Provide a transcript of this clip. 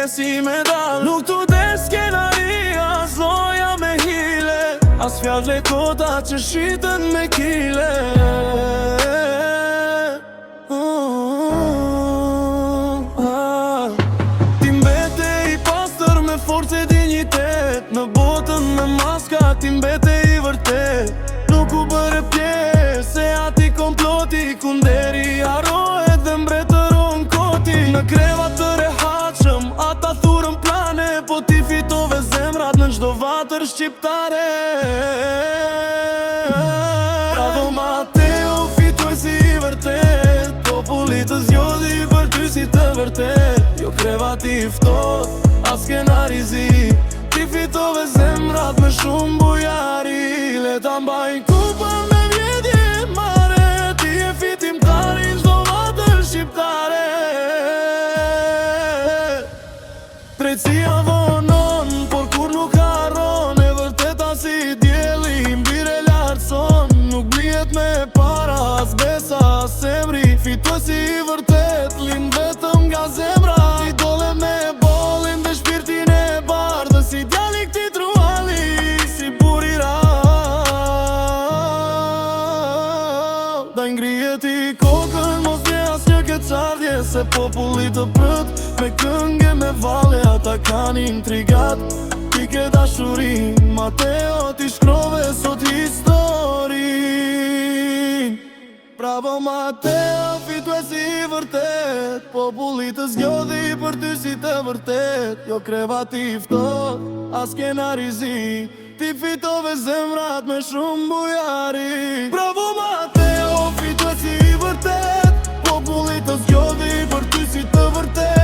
ke si me dal. Nuk t'u del skenaria, zoja me hile, as fjalë kota që shiten me kile. Ti mbete i pastër me forcë e dignitet, në botën me maska ti mbete i vërtet. Nuk u bërë pjesë e ati komploti, kunderi harohet dhe mbretëron koti. Në krevat të rehatshëm ata thurën plane, po ti fitove zemrat në çdo vatër shqiptare. Bravo Mateo, fituesi i vërtet, populli të zgjodhi për ty si të vërtet. Jo krevati i ftoht, as skenarizi, ti fitove zemrat me shumë bujari. Le ta mbajnë kupën me vjedhje mare, ti e fitimtari çdo vatër shqiptare. Drejtësia vonon, por kur nuk harron, e vërteta si dielli mbire lartëson. Nuk blihet me para, as besa, as emri, fituesi i vërtet lind vetëm nga zemra. Ti dole me bollin dhe shpirtin e bardhë, si djali këti truali, si buri da ngrihet i kokën, mos dhe as një kecardje, se populli të prët me këngë me valle, ata kanë intrigat. Ti ke dashurin, Mateo, ti shkrove sot historin. Bravo Mateo, fituesi i vërtet, populli të zgjodhi për ty si të vërtet. Jo krevati i ftoht, as skenarizi, ti fitove zemrat me shumë bujari. Bravo Mateo, fituesi i vërtet, populli të zgjodhi për ty si të vërtet.